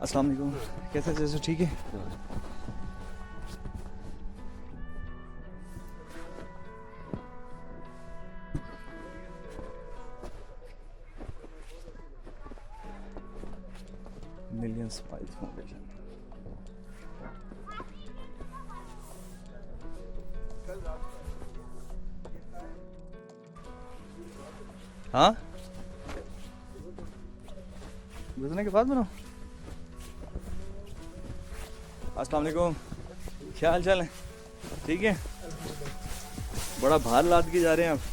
अस्सलाम वालेकुम, कैसे जैसे ठीक है? Million smiles foundation. हाँ, गुजरने के बाद बनाओ। अस्सलाम वालेकुम, क्या हाल चाल है? ठीक है, बड़ा भार लाद के जा रहे हैं आप।